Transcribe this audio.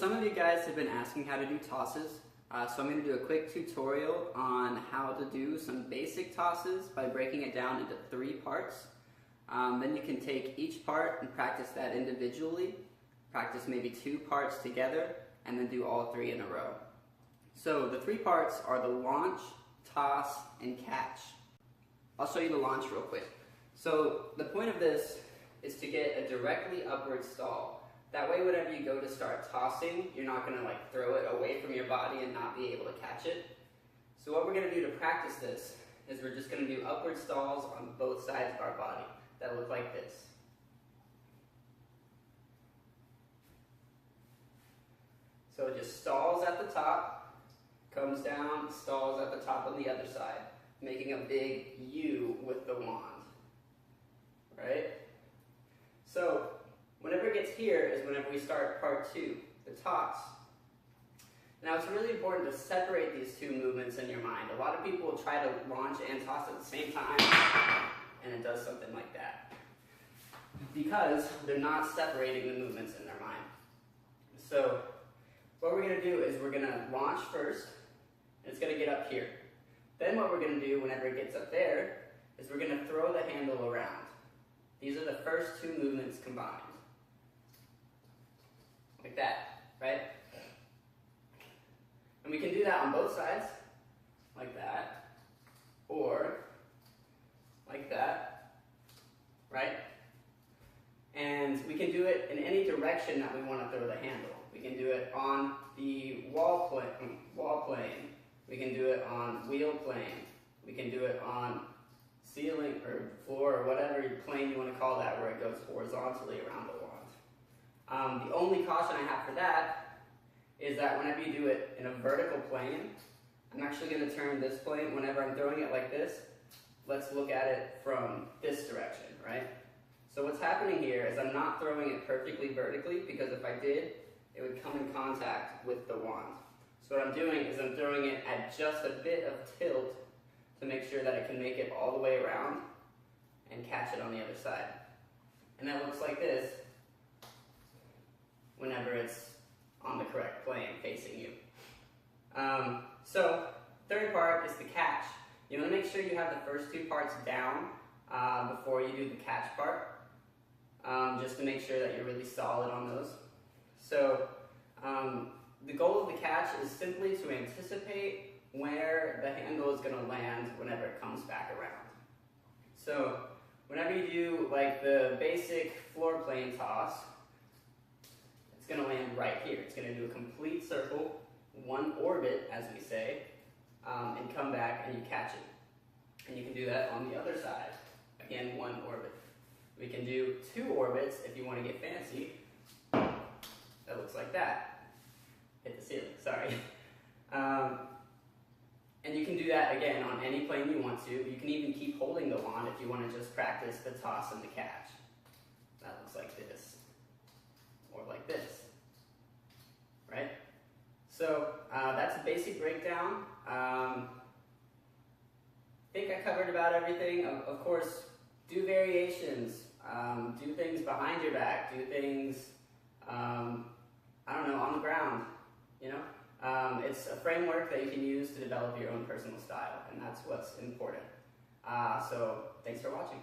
some of you guys have been asking how to do tosses, so I'm going to do a quick tutorial on how to do some basic tosses by breaking it down into 3 parts. Then you can take each part and practice that individually, practice maybe 2 parts together, and then do all 3 in a row. So the 3 parts are the launch, toss, and catch. I'll show you the launch real quick. So the point of this is to get a directly upward stall. That way whenever you go to start tossing, you're not going to throw it away from your body and not be able to catch it. So what we're going to do to practice this is we're just going to do upward stalls on both sides of our body that look like this. So it just stalls at the top, comes down, stalls at the top on the other side, making a big U with the wand, right? So whenever it gets here is whenever we start part 2, the toss. Now it's really important to separate these 2 movements in your mind. A lot of people will try to launch and toss at the same time, and it does something like that, because they're not separating the movements in their mind. So what we're going to do is we're going to launch first, and it's going to get up here. Then what we're going to do whenever it gets up there is we're going to throw the handle around. These are the first 2 movements combined. Like that, right? And we can do that on both sides, like that, or like that, right? And we can do it in any direction that we want to throw the handle. We can do it on the wall plane. We can do it on wheel plane. We can do it on ceiling or floor or whatever plane you want to call that, where it goes horizontally around the wand. The only caution I have for that is that whenever you do it in a vertical plane, I'm actually going to turn this plane, whenever I'm throwing it like this, let's look at it from this direction, right? So what's happening here is I'm not throwing it perfectly vertically, because if I did, it would come in contact with the wand. So what I'm doing is I'm throwing it at just a bit of tilt to make sure that it can make it all the way around and catch it on the other side. And that looks like this whenever it's on the correct plane facing you. So third part is the catch. You want to make sure you have the first 2 parts down before you do the catch part, just to make sure that you're really solid on those. So the goal of the catch is simply to anticipate where the handle is going to land whenever it comes back around. So whenever you do the basic floor plane toss, it's going to land right here. It's going to do a complete circle, 1 orbit as we say, and come back and you catch it. And you can do that on the other side. Again, 1 orbit. We can do 2 orbits if you want to get fancy. That looks like that. Hit the ceiling, sorry. And you can do that again on any plane you want to. You can even keep holding the wand if you want to just practice the toss and the catch. That looks like this, or like this, right? So that's a basic breakdown. I think I covered about everything. Of course, do variations, do things behind your back, do things, I don't know, on the ground, you know? It's a framework that you can use to develop your own personal style, and that's what's important. So thanks for watching.